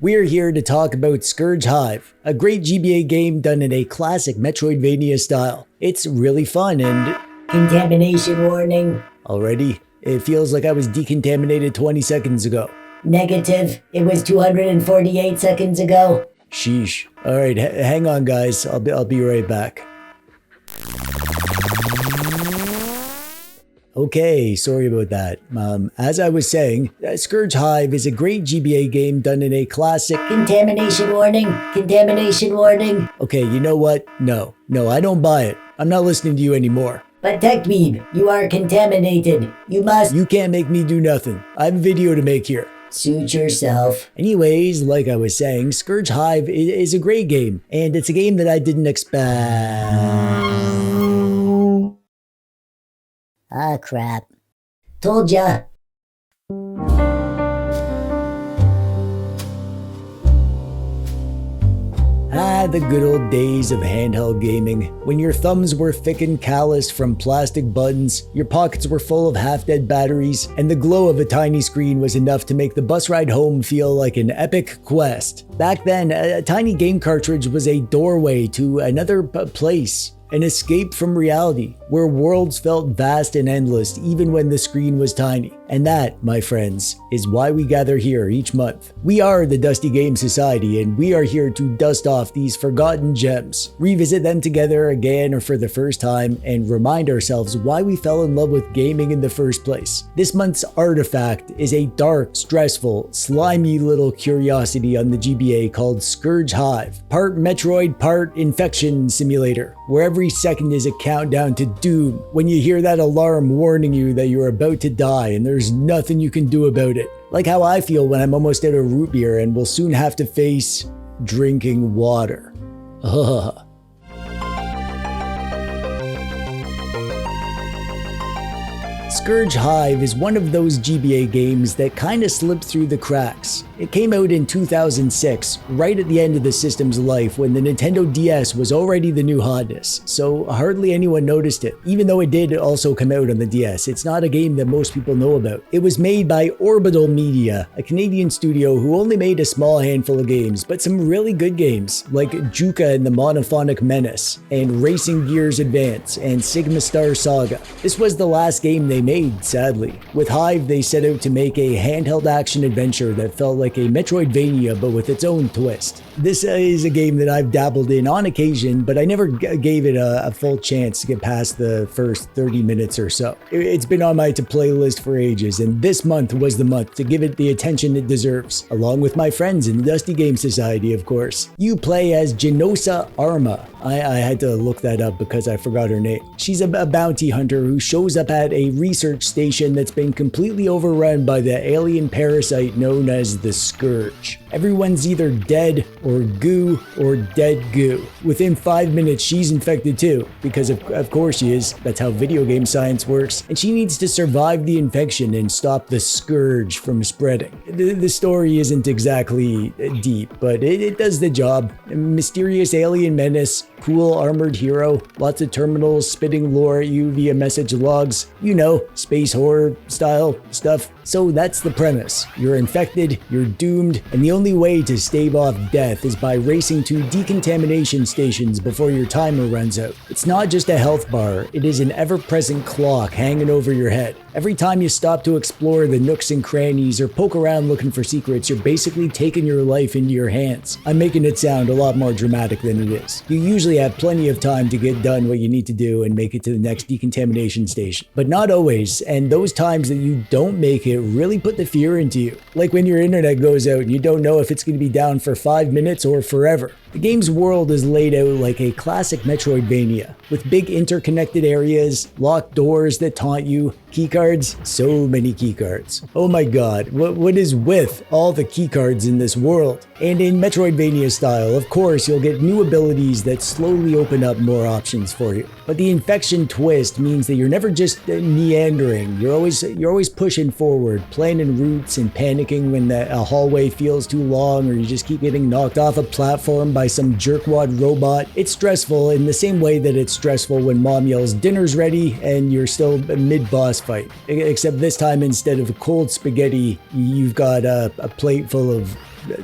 We're here to talk about Scurge Hive, a great GBA game done in a classic Metroidvania style. It's really fun and... Contamination warning. Already? It feels like I was decontaminated 20 seconds ago. Negative. It was 248 seconds ago. Sheesh. Alright, hang on guys, I'll be right back. Okay, sorry about that. As I was saying, Scurge Hive is a great GBA game done in a classic... Contamination warning. Contamination warning. Okay, you know what? No, I don't buy it. I'm not listening to you anymore. But TechDweeb, you are contaminated. You must... You can't make me do nothing. I have a video to make here. Suit yourself. Anyways, like I was saying, Scurge Hive is a great game, and it's a game that I didn't expect. Ah, crap. Told ya. The good old days of handheld gaming, when your thumbs were thick and calloused from plastic buttons, your pockets were full of half-dead batteries, and the glow of a tiny screen was enough to make the bus ride home feel like an epic quest. Back then, a tiny game cartridge was a doorway to another place. An escape from reality, where worlds felt vast and endless even when the screen was tiny. And that, my friends, is why we gather here each month. We are the Dusty Game Society, and we are here to dust off these forgotten gems, revisit them together again or for the first time, and remind ourselves why we fell in love with gaming in the first place. This month's artifact is a dark, stressful, slimy little curiosity on the GBA called Scurge Hive. Part Metroid, part infection simulator, where every second is a countdown to doom when you hear that alarm warning you that you're about to die and there's nothing you can do about it. Like how I feel when I'm almost out of root beer and will soon have to face drinking water. Ugh. Scurge Hive is one of those GBA games that kinda slipped through the cracks. It came out in 2006, right at the end of the system's life when the Nintendo DS was already the new hotness, so hardly anyone noticed it. Even though it did also come out on the DS, it's not a game that most people know about. It was made by Orbital Media, a Canadian studio who only made a small handful of games, but some really good games, like Juka and the Monophonic Menace, and Racing Gears Advance, and Sigma Star Saga. This was the last game they made, sadly. With Hive, they set out to make a handheld action adventure that felt like a Metroidvania but with its own twist. This is a game that I've dabbled in on occasion, but I never gave it a full chance to get past the first 30 minutes or so. It's been on my to-play list for ages, and this month was the month to give it the attention it deserves, along with my friends in the Dusty Game Society, of course. You play as Genosa Arma. I had to look that up because I forgot her name. She's a bounty hunter who shows up at a research station that's been completely overrun by the alien parasite known as the Scurge. Everyone's either dead or goo or dead goo. Within 5 minutes she's infected too, because of course she is, that's how video game science works, and she needs to survive the infection and stop the Scurge from spreading. The story isn't exactly deep, but it does the job. A mysterious alien menace, cool armored hero, lots of terminals spitting lore at you via message logs, you know, space horror style stuff. So that's the premise. You're infected, you're doomed, and the only way to stave off death is by racing to decontamination stations before your timer runs out. It's not just a health bar, it is an ever-present clock hanging over your head. Every time you stop to explore the nooks and crannies or poke around looking for secrets, you're basically taking your life into your hands. I'm making it sound a lot more dramatic than it is. You usually have plenty of time to get done what you need to do and make it to the next decontamination station. But not always, and those times that you don't make it really put the fear into you. Like when your internet goes out and you don't know if it's going to be down for 5 minutes or forever. The game's world is laid out like a classic Metroidvania, with big interconnected areas, locked doors that taunt you, keycards, so many keycards. Oh my god, what is with all the keycards in this world? And in Metroidvania style, of course, you'll get new abilities that slowly open up more options for you. But the infection twist means that you're never just meandering, you're always pushing forward, planning routes and panicking when a hallway feels too long or you just keep getting knocked off a platform by some jerkwad robot. It's stressful in the same way that it's stressful when mom yells dinner's ready and you're still mid-boss fight. Except this time instead of cold spaghetti, you've got a plate full of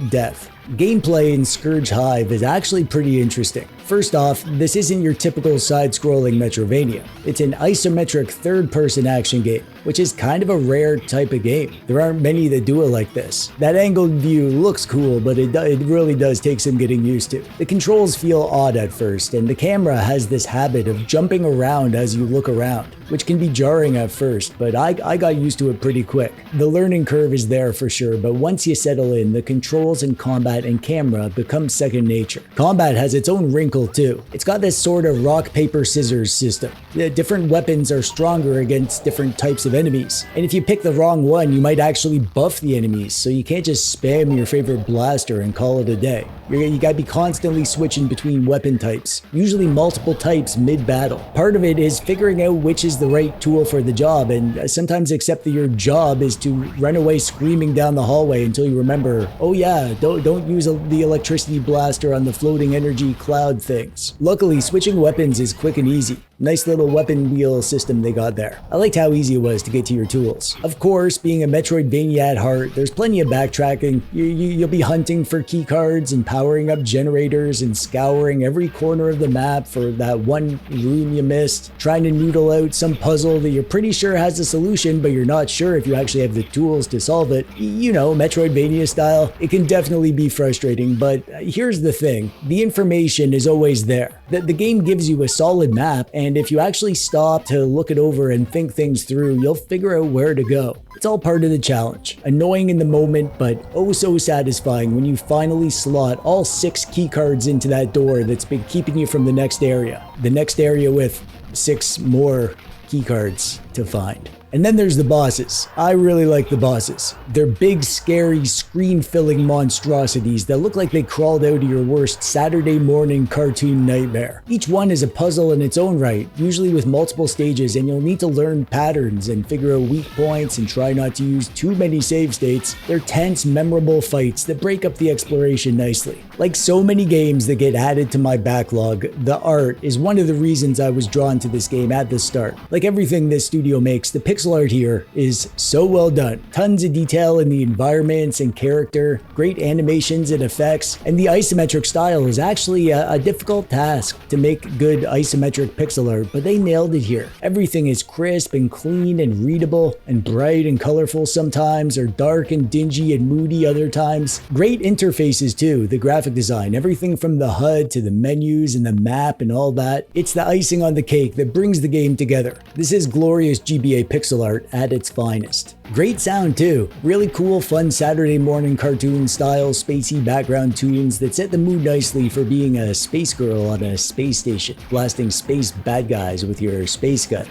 death. Gameplay in Scurge Hive is actually pretty interesting. First off, this isn't your typical side-scrolling Metroidvania. It's an isometric third-person action game, which is kind of a rare type of game. There aren't many that do it like this. That angled view looks cool, but it really does take some getting used to. The controls feel odd at first, and the camera has this habit of jumping around as you look around, which can be jarring at first, but I got used to it pretty quick. The learning curve is there for sure, but once you settle in, the controls and combat and camera become second nature. Combat has its own wrinkle too. It's got this sort of rock, paper, scissors system. The different weapons are stronger against different types of enemies, and if you pick the wrong one, you might actually buff the enemies, so you can't just spam your favorite blaster and call it a day. You gotta be constantly switching between weapon types, usually multiple types mid-battle. Part of it is figuring out which is the right tool for the job, and sometimes accept that your job is to run away screaming down the hallway until you remember, oh yeah, don't use the electricity blaster on the floating energy cloud things. Luckily, switching weapons is quick and easy. Nice little weapon wheel system they got there. I liked how easy it was to get to your tools. Of course, being a Metroidvania at heart, there's plenty of backtracking. You'll be hunting for keycards and powering up generators and scouring every corner of the map for that one room you missed, trying to noodle out some puzzle that you're pretty sure has a solution, but you're not sure if you actually have the tools to solve it. You know, Metroidvania style. It can definitely be frustrating, but here's the thing. The information is always there. The game gives you a solid map, and if you actually stop to look it over and think things through, you'll figure out where to go. It's all part of the challenge. Annoying in the moment, but oh so satisfying when you finally slot all 6 keycards into that door that's been keeping you from the next area. The next area with 6 more keycards to find. And then there's the bosses. I really like the bosses. They're big, scary, screen-filling monstrosities that look like they crawled out of your worst Saturday morning cartoon nightmare. Each one is a puzzle in its own right, usually with multiple stages, and you'll need to learn patterns and figure out weak points and try not to use too many save states. They're tense, memorable fights that break up the exploration nicely. Like so many games that get added to my backlog, the art is one of the reasons I was drawn to this game at the start. Like everything this studio makes, the pixel art here is so well done. Tons of detail in the environments and character, great animations and effects, and the isometric style is actually a difficult task to make good isometric pixel art, but they nailed it here. Everything is crisp and clean and readable, and bright and colorful sometimes, or dark and dingy and moody other times. Great interfaces too, the graphic design, everything from the HUD to the menus and the map and all that. It's the icing on the cake that brings the game together. This is glorious GBA pixel art at its finest. Great sound too. Really cool, fun Saturday morning cartoon style spacey background tunes that set the mood nicely for being a space girl on a space station, blasting space bad guys with your space gun.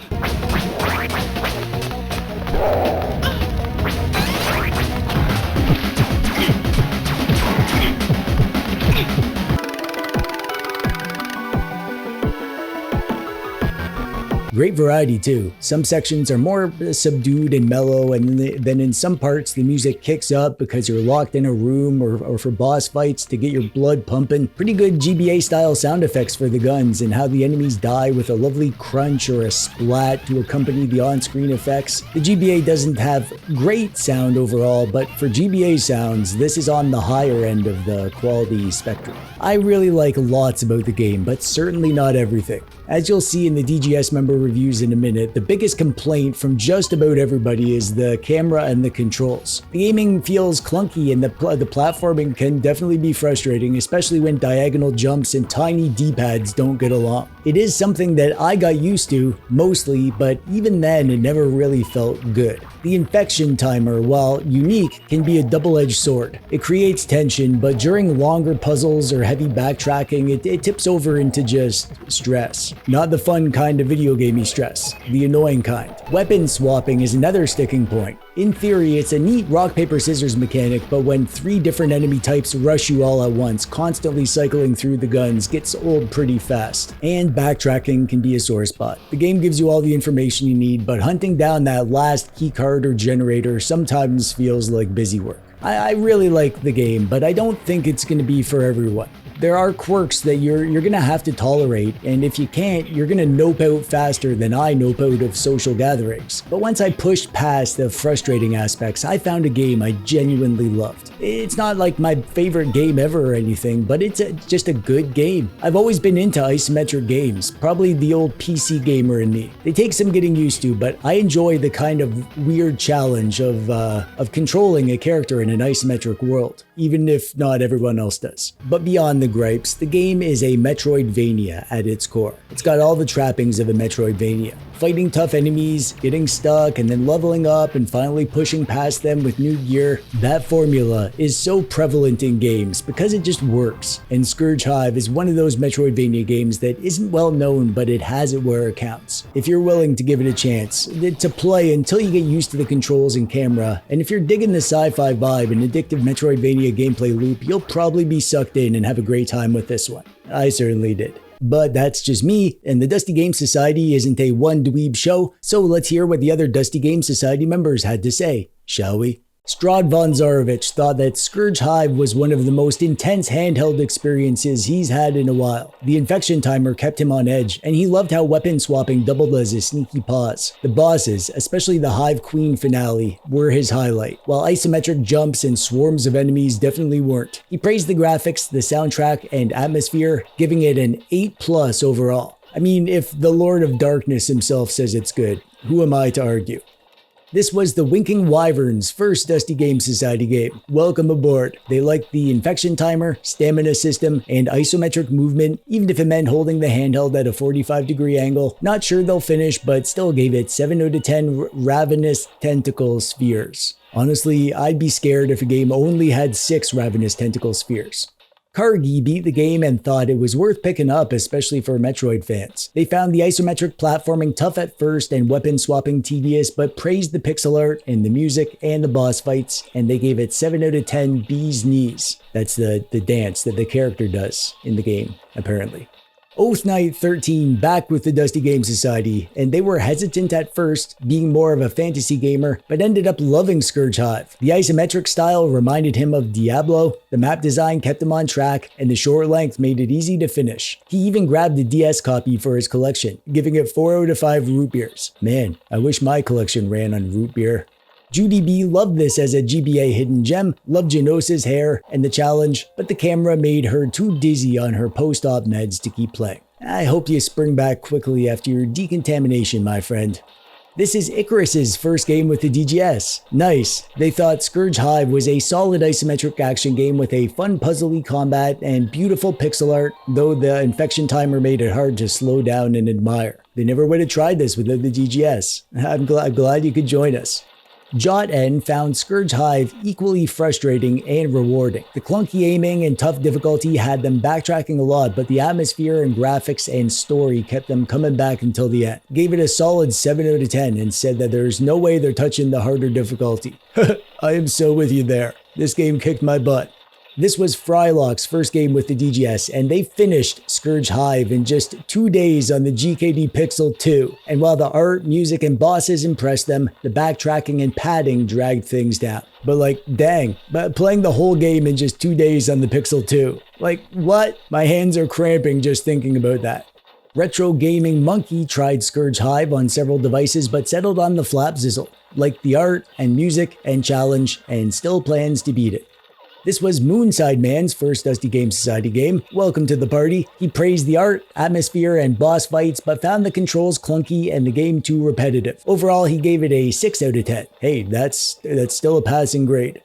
Great variety too. Some sections are more subdued and mellow, and then in some parts the music kicks up because you're locked in a room or for boss fights to get your blood pumping. Pretty good GBA style sound effects for the guns and how the enemies die with a lovely crunch or a splat to accompany the on-screen effects. The GBA doesn't have great sound overall, but for GBA sounds, this is on the higher end of the quality spectrum. I really like lots about the game, but certainly not everything. As you'll see in the DGS member reviews in a minute, the biggest complaint from just about everybody is the camera and the controls. The gaming feels clunky and the platforming can definitely be frustrating, especially when diagonal jumps and tiny D-pads don't get along. It is something that I got used to, mostly, but even then it never really felt good. The infection timer, while unique, can be a double-edged sword. It creates tension, but during longer puzzles or heavy backtracking, it tips over into just stress. Not the fun kind of video gamey stress, the annoying kind. Weapon swapping is another sticking point. In theory, it's a neat rock, paper, scissors mechanic, but when 3 different enemy types rush you all at once, constantly cycling through the guns gets old pretty fast. And backtracking can be a sore spot. The game gives you all the information you need, but hunting down that last keycard or generator sometimes feels like busy work. I really like the game, but I don't think it's going to be for everyone. There are quirks that you're gonna have to tolerate, and if you can't, you're gonna nope out faster than I nope out of social gatherings. But once I pushed past the frustrating aspects, I found a game I genuinely loved. It's not like my favorite game ever or anything, but it's just a good game. I've always been into isometric games, probably the old PC gamer in me. They take some getting used to, but I enjoy the kind of weird challenge of controlling a character in an isometric world, even if not everyone else does. But beyond the gripes, the game is a Metroidvania at its core. It's got all the trappings of a Metroidvania. Fighting tough enemies, getting stuck, and then leveling up and finally pushing past them with new gear. That formula is so prevalent in games because it just works. And Scurge Hive is one of those Metroidvania games that isn't well known, but it has it where it counts. If you're willing to give it a chance, to play until you get used to the controls and camera, and if you're digging the sci-fi vibe and addictive Metroidvania gameplay loop, you'll probably be sucked in and have a great time with this one. I certainly did. But that's just me, and the Dusty Game Society isn't a one dweeb show, so let's hear what the other Dusty Game Society members had to say, shall we? Strad von Zarovich thought that Scurge Hive was one of the most intense handheld experiences he's had in a while. The infection timer kept him on edge, and he loved how weapon swapping doubled as a sneaky pause. The bosses, especially the Hive Queen finale, were his highlight, while isometric jumps and swarms of enemies definitely weren't. He praised the graphics, the soundtrack, and atmosphere, giving it an 8+ overall. I mean, if the Lord of Darkness himself says it's good, who am I to argue? This was the Winking Wyvern's first Dusty Game Society game. Welcome aboard. They liked the infection timer, stamina system, and isometric movement, even if it meant holding the handheld at a 45-degree angle. Not sure they'll finish, but still gave it 7 out of 10 ravenous tentacle spheres. Honestly, I'd be scared if a game only had 6 ravenous tentacle spheres. Kargi beat the game and thought it was worth picking up, especially for Metroid fans. They found the isometric platforming tough at first and weapon swapping tedious, but praised the pixel art and the music and the boss fights, and they gave it 7 out of 10 bee's knees. That's the dance that the character does in the game, apparently. Oath Knight 13 back with the Dusty Game Society, and they were hesitant at first, being more of a fantasy gamer, but ended up loving Scurge Hive. The isometric style reminded him of Diablo, the map design kept him on track, and the short length made it easy to finish. He even grabbed a DS copy for his collection, giving it 4 out of 5 root beers. Man, I wish my collection ran on root beer. Judy B loved this as a GBA hidden gem, loved Genosa's hair and the challenge, but the camera made her too dizzy on her post-op meds to keep playing. I hope you spring back quickly after your decontamination, my friend. This is Icarus's first game with the DGS. Nice. They thought Scurge Hive was a solid isometric action game with a fun puzzly combat and beautiful pixel art, though the infection timer made it hard to slow down and admire. They never would have tried this without the DGS. I'm glad you could join us. Jot N found Scurge Hive equally frustrating and rewarding. The clunky aiming and tough difficulty had them backtracking a lot, but the atmosphere and graphics and story kept them coming back until the end. Gave it a solid 7 out of 10 and said that there's no way they're touching the harder difficulty. I am so with you there. This game kicked my butt. This was Frylock's first game with the DGS, and they finished Scurge Hive in just 2 days on the GKD Pixel 2. And while the art, music, and bosses impressed them, the backtracking and padding dragged things down. But like, dang, but playing the whole game in just 2 days on the Pixel 2. Like, what? My hands are cramping just thinking about that. Retro Gaming Monkey tried Scurge Hive on several devices but settled on the Flapzizzle. Liked the art and music and challenge and still plans to beat it. This was Moonside Man's first Dusty Game Society game. Welcome to the party. He praised the art, atmosphere, and boss fights, but found the controls clunky and the game too repetitive. Overall, he gave it a 6 out of 10. Hey, that's still a passing grade.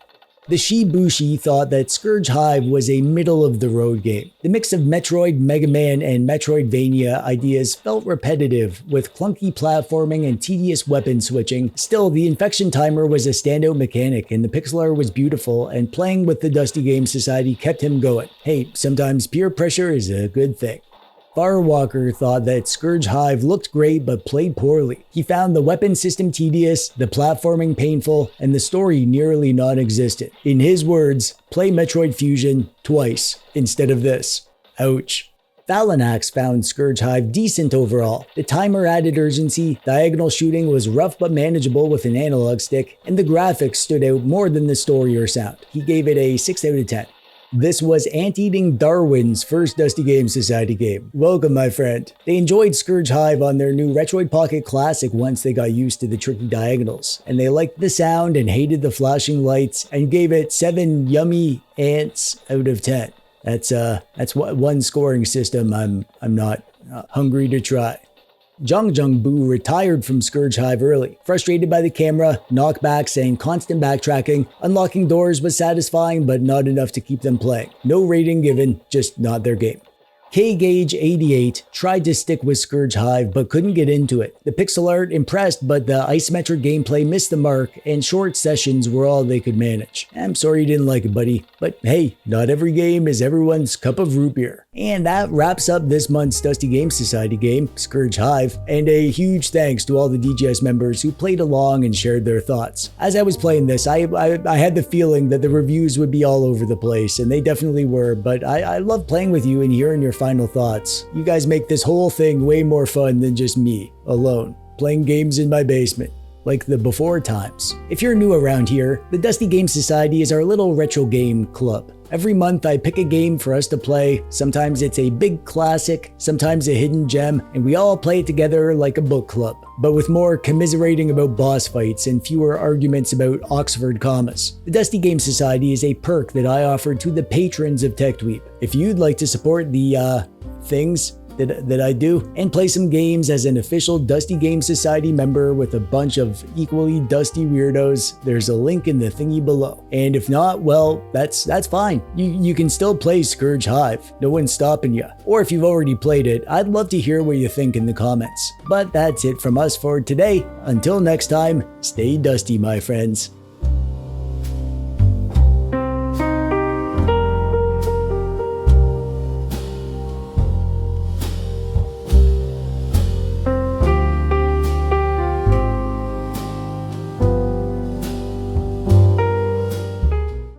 The Shibushi thought that Scurge Hive was a middle-of-the-road game. The mix of Metroid, Mega Man, and Metroidvania ideas felt repetitive, with clunky platforming and tedious weapon switching. Still, the infection timer was a standout mechanic, and the pixel art was beautiful, and playing with the Dusty Game Society kept him going. Hey, sometimes peer pressure is a good thing. Firewalker thought that Scurge Hive looked great but played poorly. He found the weapon system tedious, the platforming painful, and the story nearly non-existent. In his words, play Metroid Fusion twice instead of this. Ouch. Phalanax found Scurge Hive decent overall. The timer added urgency, diagonal shooting was rough but manageable with an analog stick, and the graphics stood out more than the story or sound. He gave it a 6 out of 10. This was Anteating Darwin's first Dusty Game Society game. Welcome, my friend. They enjoyed Scurge Hive on their new Metroid Pocket Classic once they got used to the tricky diagonals, and they liked the sound and hated the flashing lights and gave it 7 yummy ants out of 10. That's one scoring system I'm not hungry to try. Jung Boo retired from Scurge Hive early, frustrated by the camera, knockbacks, and constant backtracking. Unlocking doors was satisfying, but not enough to keep them playing. No rating given, just not their game. KGage88 tried to stick with Scurge Hive but couldn't get into it. The pixel art impressed, but the isometric gameplay missed the mark, and short sessions were all they could manage. I'm sorry you didn't like it, buddy, but hey, not every game is everyone's cup of root beer. And that wraps up this month's Dusty Game Society game, Scurge Hive, and a huge thanks to all the DGS members who played along and shared their thoughts. As I was playing this, I had the feeling that the reviews would be all over the place, and they definitely were, but I love playing with you and hearing your final thoughts. You guys make this whole thing way more fun than just me, alone, playing games in my basement, like the before times. If you're new around here, the Dusty Game Society is our little retro game club. Every month I pick a game for us to play. Sometimes it's a big classic, sometimes a hidden gem, and we all play it together like a book club, but with more commiserating about boss fights and fewer arguments about Oxford commas. The Dusty Game Society is a perk that I offer to the patrons of TechDweeb. If you'd like to support the things that I do and play some games as an official Dusty Game Society member with a bunch of equally dusty weirdos, there's a link in the thingy below. And if not, well, that's fine. You can still play Scurge Hive. No one's stopping you. Or if you've already played it, I'd love to hear what you think in the comments. But that's it from us for today. Until next time, stay dusty, my friends.